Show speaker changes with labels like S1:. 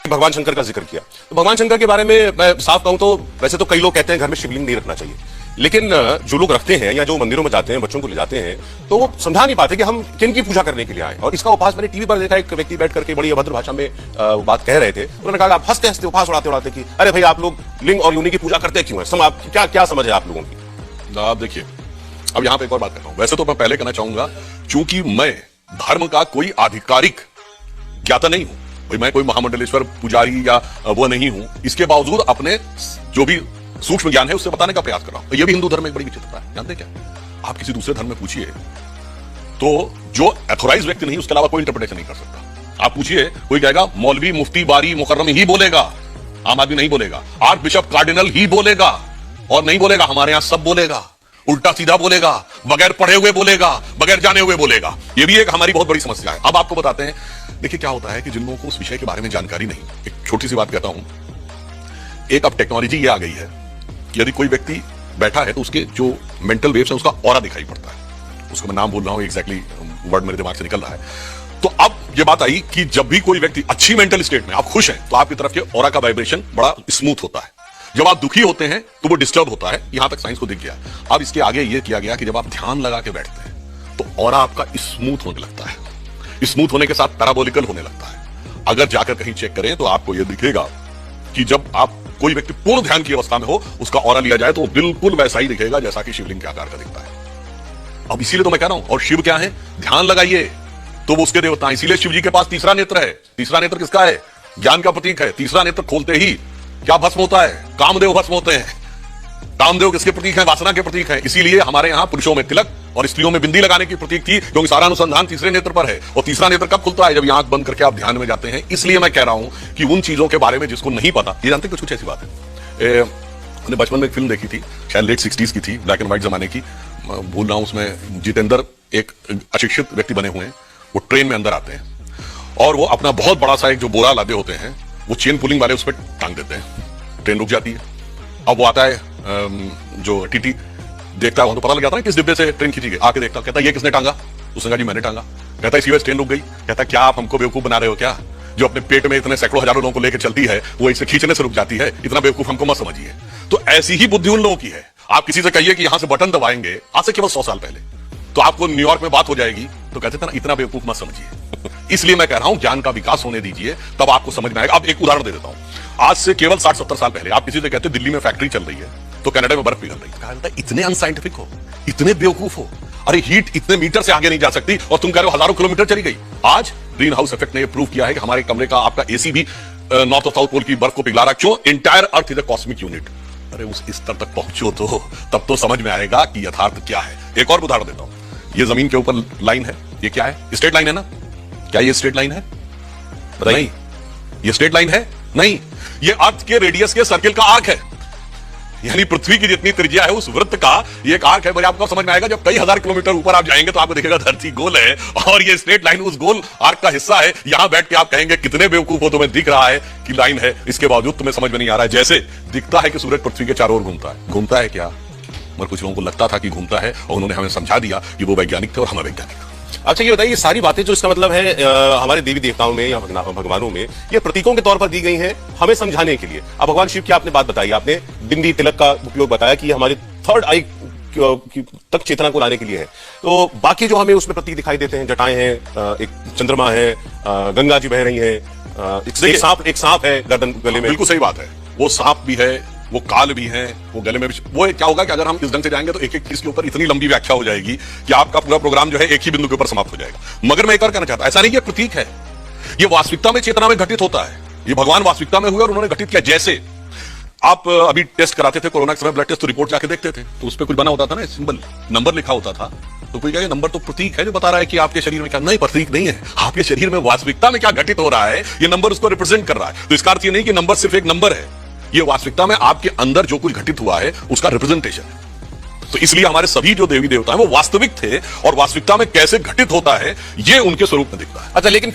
S1: भगवान शंकर का जिक्र किया, तो भगवान शंकर के बारे में मैं साफ कहूं तो वैसे तो कई लोग कहते हैं घर में शिवलिंग नहीं रखना चाहिए, लेकिन जो लोग रखते हैं या जो मंदिरों में जाते हैं बच्चों को ले जाते हैं तो वो समझा नहीं पाते कि हम किन की पूजा करने के लिए आए। और इसका उपहास मैंने टीवी पर देखा, एक व्यक्ति बैठ करके बड़ी अभद्र भाषा में बात कह रहे थे। उन्होंने कहा आप हंसते हंसते उपहास उड़ाते उड़ाते कि अरे भाई आप लोग लिंग और योनि की पूजा करते क्यों है, क्या क्या समझ है आप लोगों की।
S2: आप देखिए, अब यहां पर एक और बात कर रहा हूं। वैसे तो मैं पहले कहना चाहूंगा, चूंकि मैं धर्म का कोई आधिकारिक ज्ञाता नहीं हूं, भाई मैं कोई महामंडलेश्वर पुजारी या वो नहीं हूं, इसके बावजूद अपने जो भी सूक्ष्म ज्ञान है उससे बताने का प्रयास कर रहा हूं। ये भी हिंदू धर्म में एक बड़ी विचित्रता है, जानते क्या? आप किसी दूसरे धर्म में पूछिए तो जो अथोराइज व्यक्ति नहीं उसके अलावा कोई इंटरप्रिटेशन नहीं कर सकता। आप पूछिए, कोई कहेगा मौलवी मुफ्ती बारी मुकर्रम ही बोलेगा, आम आदमी नहीं बोलेगा। आर्च बिशप कार्डिनल ही बोलेगा, और नहीं बोलेगा हमारे यहां सब बोलेगा, उल्टा सीधा बोलेगा, बगैर पढ़े हुए बोलेगा, बगैर जाने हुए बोलेगा। ये भी एक हमारी बहुत बड़ी समस्या है। अब आपको बताते हैं, देखिए क्या होता है कि जिन लोगों को उस विषय के बारे में जानकारी नहीं, एक छोटी सी बात कहता हूं, एक अब टेक्नोलॉजी ये आ गई है, यदि कोई व्यक्ति बैठा है तो उसके जो मेंटल वेव्स है उसका ऑरा दिखाई पड़ता है। उसको मैं नाम बोल रहा हूं, एग्जैक्टली वर्ड मेरे दिमाग से निकल रहा है। तो अब ये बात आई कि जब भी कोई व्यक्ति अच्छी मेंटल स्टेट में, आप खुश हैं, तो आपकी तरफ के ऑरा का वाइब्रेशन बड़ा स्मूथ होता है। जब आप दुखी होते हैं तो वो डिस्टर्ब होता है। यहां तक साइंस को दिख गया। अब इसके आगे ये किया गया कि जब आप ध्यान लगा के बैठते हैं तो ऑरा आपका स्मूथ होने लगता है। स्मूथ होने के साथ पैराबोलिकल होने लगता है। अगर जाकर कहीं चेक करें तो आपको यह दिखेगा कि जब आप कोई व्यक्ति पूर्ण ध्यान की अवस्था में हो, उसका ऑरा लिया जाए तो बिल्कुल वैसा ही दिखेगा जैसा कि शिवलिंग के आकार का दिखता है। अब इसीलिए तो मैं कह रहा हूं, और शिव क्या है? ध्यान लगाइए तो वो उसके देवता हैं। इसीलिए शिव जी के पास तीसरा नेत्र है। तीसरा नेत्र किसका है? ज्ञान का प्रतीक है। तीसरा नेत्र खोलते ही क्या भस्म होता है? कामदेव भस्म होते हैं। कामदेव किसके प्रतीक है? वासना के प्रतीक है। इसीलिए हमारे यहां पुरुषों में तिलक और स्त्रियों में बिंदी लगाने की प्रतीक थी, क्योंकि सारा अनुसंधान तीसरे नेत्र पर है। और तीसरा नेत्र कब खुलता है? जब आंख बंद करके आप ध्यान में जाते हैं। इसलिए मैं कह रहा हूं कि उन चीजों के बारे में जिसको नहीं पता, ये जानते कुछ ऐसी बात है। मैंने बचपन में एक फिल्म देखी थी, शायद लेट 60s की थी, ब्लैक एंड व्हाइट जमाने की, भूल रहा हूं। उसमें जितेंद्र एक अशिक्षित व्यक्ति बने हुए हैं। वो ट्रेन में अंदर आते हैं और वो अपना बहुत बड़ा सा एक जो बोरा लादे होते हैं वो चेन पुलिंग वाले उस पर टांग देते हैं। ट्रेन रुक जाती है। अब वो आता है, जो टीटी देखता है, तो पता लग जाता है किस डिब्बे से ट्रेन खींची गई। आके देखता, कहता है ये किसने टांगा? उसने कहा जी मैंने टांगा। कहता है इसी वजह ट्रेन रुक गई। कहता क्या आप हमको बेवकूफ बना रहे हो क्या? जो अपने पेट में इतने सैकड़ों हजारों लोगों को लेकर चलती है वो इसे खींचने से रुक जाती है। इतना बेवकूफ हमको मत समझिए। तो ऐसी ही बुद्धि उन लोगों की है। आप किसी से कहिए कि यहां से बटन दबाएंगे, आज से केवल 100 साल पहले, तो आपको न्यूयॉर्क में बात हो जाएगी, तो कहते थे ना इतना बेवकूफ मत समझिए। इसलिए मैं कह रहा हूं ज्ञान का विकास होने दीजिए, तब आपको समझ में आएगा। अब एक उदाहरण दे देता हूं। आज से केवल 60-70 साल पहले आप किसी से कहते दिल्ली में फैक्ट्री चल रही है तो कनाडा में बर्फ पिघल रही है, कहा इतने अनसाइंटिफिक हो, इतने बेवकूफ हो, अरे हीट इतने मीटर से आगे नहीं जा सकती और तुम कह रहे हो हजारों किलोमीटर चली गई। आज ग्रीन हाउस इफेक्ट ने यह प्रूव किया है कि हमारे कमरे का आपका एसी भी नॉर्थ और साउथ पोल की बर्फ को पिघला रहा है। क्यों? Entire earth is a cosmic unit. अरे उस स्तर तक पहुंचो तो तब तो समझ में आएगा कि यथार्थ क्या है। एक और उदाहरण देता हूं। ये जमीन के ऊपर लाइन है, ये क्या है? स्ट्रेट लाइन है ना? क्या ये स्ट्रेट लाइन है? नहीं, ये स्ट्रेट लाइन है नहीं, ये अर्थ के रेडियस के सर्किल का आर्क है। यानी पृथ्वी की जितनी त्रिज्या है उस वृत्त का ये एक आर्क है। भाई आपको समझ में आएगा जब कई हजार किलोमीटर ऊपर आप जाएंगे तो आपको दिखेगा धरती गोल है और ये स्ट्रेट लाइन उस गोल आर्क का हिस्सा है। यहां बैठ के आप कहेंगे कितने बेवकूफ हो, तुम्हें दिख रहा है कि लाइन है, इसके बावजूद तुम्हें समझ में नहीं आ रहा है। जैसे दिखता है कि सूरज पृथ्वी के चारों ओर घूमता है। घूमता है क्या? मगर कुछ लोगों को लगता था कि घूमता है और उन्होंने हमें समझा दिया कि वो वैज्ञानिक थे और हम वैज्ञानिक।
S1: अच्छा ये बताइए, ये सारी बातें जो इसका मतलब है हमारे देवी देवताओं में या भगवानों में, ये प्रतीकों के तौर पर दी गई हैं हमें समझाने के लिए। अब भगवान शिव की आपने बात बताई, आपने बिंदी तिलक का उपयोग बताया कि हमारी थर्ड आई तक चेतना को लाने के लिए है। तो बाकी जो हमें उसमें प्रतीक दिखाई देते हैं, जटाएं हैं, एक चंद्रमा है, गंगा जी बह रही है, एक सांप है गर्दन गले में।
S2: बिल्कुल सही बात है। वो सांप भी है, वो काल भी है, वो गले में भी। वो क्या होगा कि अगर हम इस ढंग से जाएंगे तो एक एक चीज के ऊपर इतनी लंबी व्याख्या हो जाएगी कि आपका पूरा प्रोग्राम जो है एक ही बिंदु के ऊपर समाप्त हो जाएगा। मगर मैं एक और कहना चाहता हूं, ऐसा नहीं कि प्रतीक है, ये वास्तविकता में चेतना में घटित होता है। ये भगवान वास्तविकता में हुए और उन्होंने घटित किया। जैसे आप अभी टेस्ट कराते थे कोरोना के समय, ब्लड टेस्ट, तो रिपोर्ट जाके देखते थे तो उस पर कुछ बना होता था ना, सिंबल, नंबर लिखा होता था। तो कोई कहे नंबर तो प्रतीक है जो बता रहा है कि आपके शरीर में क्या। नहीं, प्रतीक नहीं है। आपके शरीर में वास्तविकता में क्या घटित हो रहा है, ये नंबर उसको रिप्रेजेंट कर रहा है। तो इसका अर्थ ये नहीं कि नंबर सिर्फ एक नंबर है, ये वास्तविकता में आपके अंदर जो कुछ घटित हुआ है उसका रिप्रेजेंटेशन है। तो इसलिए हमारे सभी जो देवी देवता हैं वो वास्तविक थे और वास्तविकता में कैसे घटित होता है ये उनके स्वरूप में दिखता है।
S1: अच्छा, लेकिन